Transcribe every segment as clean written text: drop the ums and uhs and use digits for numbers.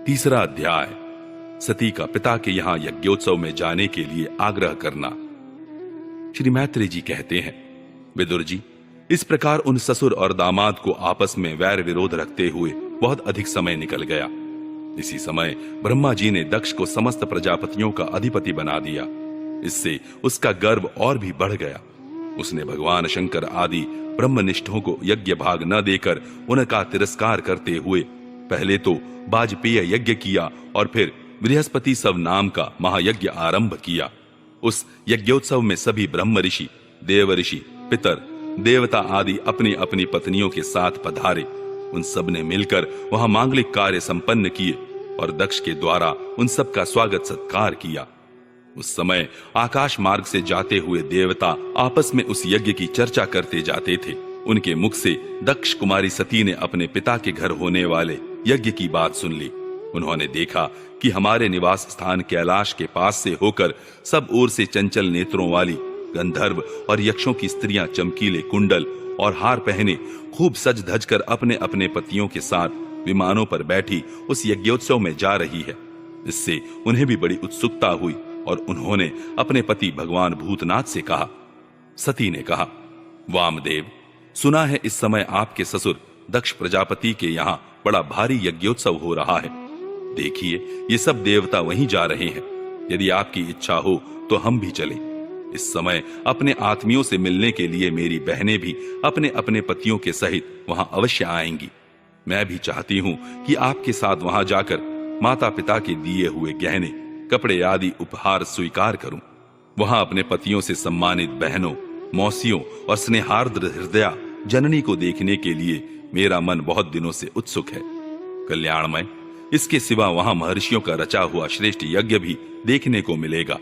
तीसरा अध्याय, सती का पिता के यहां यज्ञोत्सव में जाने के लिए आग्रह करना। श्री मैत्रेय जी कहते हैं, विदुर जी, इस प्रकार उन ससुर और दामाद को आपस में वैर विरोध रखते हुए बहुत अधिक समय निकल गया। इसी समय ब्रह्मा जी ने दक्ष को समस्त प्रजापतियों का अधिपति बना दिया। इससे उसका गर्व और भी बढ़ गया। उसने भगवान शंकर आदि ब्रह्मनिष्ठों को यज्ञ भाग न देकर उनका तिरस्कार करते हुए पहले तो वाजपेय यज्ञ किया और फिर बृहस्पति सव नाम का महायज्ञ आरंभ किया। उस यज्ञोत्सव में सभी ब्रह्म ऋषि, देव ऋषि, पितर, देवता आदि अपनी अपनी पत्नियों के साथ पधारे। उन सब ने मिलकर वहां मांगलिक कार्य संपन्न किए और दक्ष के द्वारा उन सब का स्वागत सत्कार किया। उस समय आकाश मार्ग से जाते हुए देवता आपस में उस यज्ञ की चर्चा करते जाते थे। उनके मुख से दक्ष कुमारी सती ने अपने पिता के घर होने वाले यज्ञ की बात सुन ली। उन्होंने देखा कि हमारे निवास स्थान कैलाश के पास से होकर सब ओर से चंचल नेत्रों वाली गंधर्व और यक्षों की स्त्रियां चमकीले कुंडल और हार पहने खूब सज धज कर अपने अपने पतियों के साथ विमानों पर बैठी उस यज्ञोत्सव में जा रही है। इससे उन्हें भी बड़ी उत्सुकता हुई और उन्होंने अपने पति भगवान भूतनाथ से कहा। सती ने कहा, वामदेव, सुना है इस समय आपके ससुर दक्ष प्रजापति के यहाँ बड़ा भारी यज्ञोत्सव हो रहा है। देखिए, ये सब देवता वहीं जा रहे हैं। यदि आपकी इच्छा हो तो हम भी चलें। इस समय अपने आत्मियों से मिलने के लिए मेरी बहनें भी अपने अपने पतियों के सहित वहां अवश्य आएंगी। मैं भी चाहती हूं कि आपके साथ वहां जाकर माता पिता के दिए हुए गहने, कपड़े आदि उपहार स्वीकार करूं। वहां अपने पतियों से सम्मानित बहनों, मौसियों और स्नेहार्द्र हृदया जननी को देखने के लिए मेरा मन बहुत दिनों से उत्सुक है। कल्याणमय, इसके सिवा वहां महर्षियों का रचा हुआ श्रेष्ठ यज्ञ भी देखने को मिलेगा।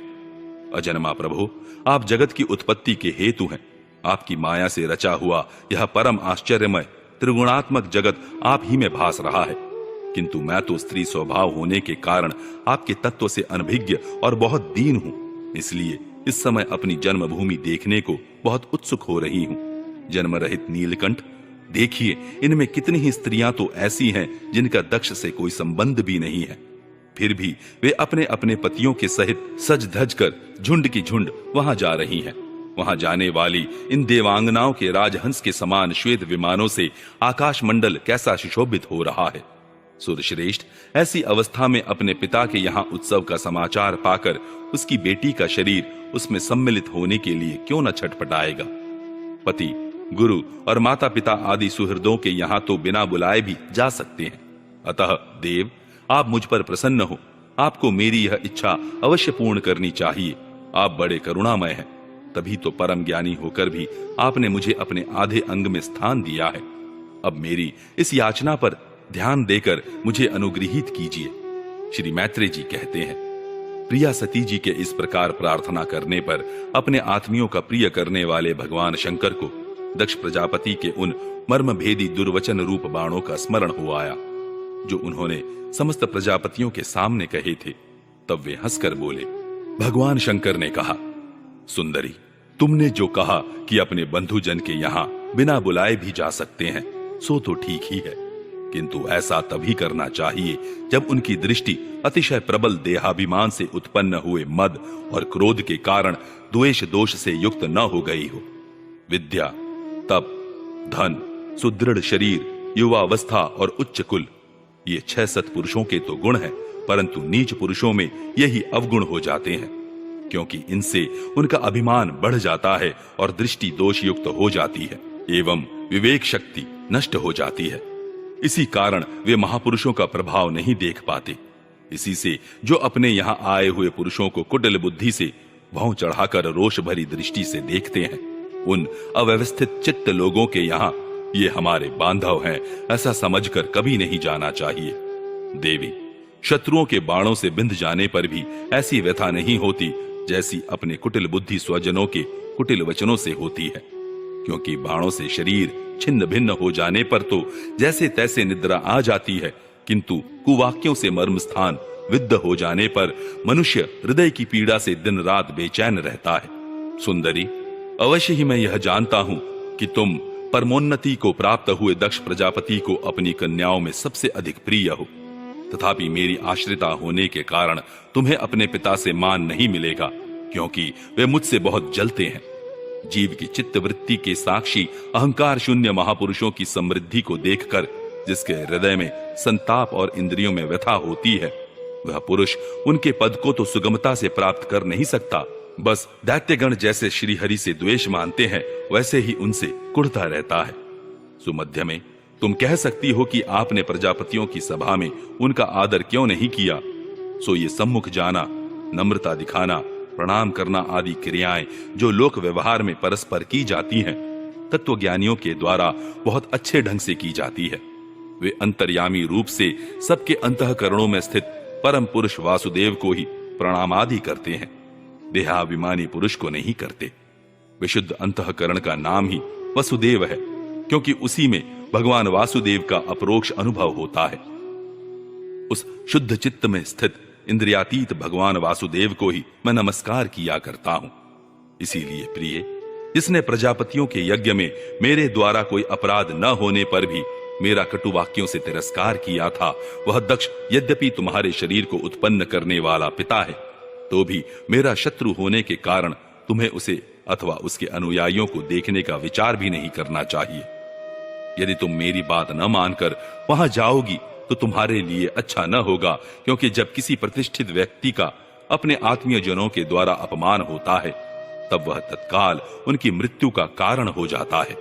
अजन्मा प्रभु, आप जगत की उत्पत्ति के हेतु हैं। आपकी माया से रचा हुआ यह परम आश्चर्यमय त्रिगुणात्मक जगत आप ही में भास रहा है। किंतु मैं तो स्त्री स्वभाव होने के कारण आपके तत्व से अनभिज्ञ और बहुत दीन हूं। इसलिए इस समय अपनी जन्मभूमि देखने को बहुत उत्सुक हो रही हूं। जन्म रहित नीलकंठ, देखिए, इनमें कितनी ही स्त्रियां तो ऐसी हैं जिनका दक्ष से कोई संबंध भी नहीं है। फिर भी वे अपने अपने पतियों के सहित सज धज कर झुंड की झुंड वहां जा रही हैं। वहां जाने वाली इन देवांगनाओं के राजहंस के समान श्वेत विमानों से आकाश मंडल कैसा सुशोभित हो रहा है। सुरश्रेष्ठ, ऐसी अवस्था में अपने पिता के यहाँ उत्सव का समाचार पाकर उसकी बेटी का शरीर उसमें सम्मिलित होने के लिए क्यों न छटपटाएगा। पति, गुरु और माता पिता आदि सुहृदों के यहाँ तो बिना बुलाए भी जा सकते हैं। अतः देव, आप मुझ पर प्रसन्न हो। आपको मेरी यह इच्छा अवश्य पूर्ण करनी चाहिए। आप बड़े करुणामय हैं, तभी तो परम ज्ञानी होकर भी आपने मुझे अपने आधे अंग में स्थान दिया है। अब मेरी इस याचना पर ध्यान देकर मुझे अनुग्रहित कीजिए। श्री मैत्रेय जी कहते हैं, प्रिया सती जी के इस प्रकार प्रार्थना करने पर अपने आत्मियों का प्रिय करने वाले भगवान शंकर को दक्ष प्रजापति के उन मर्मभेदी दुर्वचन रूप बाणों का स्मरण हो आया जो उन्होंने समस्त प्रजापतियों के सामने कहे थे। तब वे हंसकर बोले। भगवान शंकर ने कहा, सुंदरी, तुमने जो कहा कि अपने बंधुजन के यहाँ बिना बुलाए भी जा सकते हैं, सो तो ठीक ही है। किंतु ऐसा तभी करना चाहिए जब उनकी दृष्टि अतिशय प्रबल देहाभिमान से उत्पन्न हुए मद और क्रोध के कारण द्वेष दोष से युक्त न हो गई हो। विद्या, तप, धन, सुदृढ़ शरीर, युवावस्था और उच्च कुल, ये 6 सत्पुरुषों के तो गुण हैं, परंतु नीच पुरुषों में यही अवगुण हो जाते हैं, क्योंकि इनसे उनका अभिमान बढ़ जाता है और दृष्टि दोष युक्त हो जाती है एवं विवेक शक्ति नष्ट हो जाती है। इसी कारण वे महापुरुषों का प्रभाव नहीं देख पाते। इसी से जो अपने यहाँ आए हुए पुरुषों को कुटिल बुद्धि से भौं चढ़ाकर रोष भरी दृष्टि से देखते हैं, उन अव्यवस्थित चित्त लोगों के यहाँ ये हमारे बांधव हैं ऐसा समझकर कभी नहीं जाना चाहिए। देवी, शत्रुओं के बाणों से बिंध जाने पर भी ऐसी व्यथा नहीं होती जैसी अपने कुटिल बुद्धि स्वजनों के कुटिल वचनों से होती है। क्योंकि बाणों से शरीर छिन्न भिन्न हो जाने पर तो जैसे तैसे निद्रा आ जाती है, किंतु कुवाक्यों से मर्म स्थान विद्ध हो जाने पर मनुष्य हृदय की पीड़ा से दिन रात बेचैन रहता है। सुंदरी, अवश्य ही मैं यह जानता हूं कि तुम परमोन्नति को प्राप्त हुए दक्ष प्रजापति को अपनी कन्याओं में सबसे अधिक प्रिय हो तथापि मेरी आश्रिता होने के कारण तुम्हें अपने पिता से मान नहीं मिलेगा, क्योंकि वे मुझसे बहुत जलते हैं। जीव की चित्त वृत्ति के साक्षी अहंकार शून्य महापुरुषों की समृद्धि को देखकर जिसके हृदय में संताप और इंद्रियों में व्यथा होती है, वह पुरुष उनके पद को तो सुगमता से प्राप्त कर नहीं सकता, बस दैत्यगण जैसे श्रीहरि से द्वेष मानते हैं वैसे ही उनसे कुढ़ता रहता है। सुमध्य में तुम कह सकती हो कि आपने प्रजापतियों की सभा में उनका आदर क्यों नहीं किया। सो ये सम्मुख जाना, नम्रता दिखाना, प्रणाम करना आदि क्रियाएं जो लोक व्यवहार में परस्पर की जाती हैं, तत्वज्ञानियों के द्वारा बहुत अच्छे ढंग से की जाती है। वे अंतर्यामी रूप से सबके अंतःकरणों में स्थित परम पुरुष वासुदेव को ही प्रणामादि करते हैं, देहाभिमानी पुरुष को नहीं करते। विशुद्ध अंतःकरण का नाम ही वसुदेव है, क्योंकि उसी में भगवान वासुदेव का अपरोक्ष अनुभव होता है। उस शुद्ध चित्त में स्थित इंद्रियातीत भगवान वासुदेव को ही मैं नमस्कार किया करता हूं। इसीलिए प्रिय, जिसने प्रजापतियों के यज्ञ में मेरे द्वारा कोई अपराध न होने पर भी मेरा कटुवाक्यों से तिरस्कार किया था, वह दक्ष यद्यपि तुम्हारे शरीर को उत्पन्न करने वाला पिता है, तो भी मेरा शत्रु होने के कारण तुम्हें उसे अथवा उसके अनुयायियों को देखने का विचार भी नहीं करना चाहिए। यदि तुम मेरी बात न मानकर वहां जाओगी तो तुम्हारे लिए अच्छा न होगा, क्योंकि जब किसी प्रतिष्ठित व्यक्ति का अपने आत्मीय जनों के द्वारा अपमान होता है, तब वह तत्काल उनकी मृत्यु का कारण हो जाता है।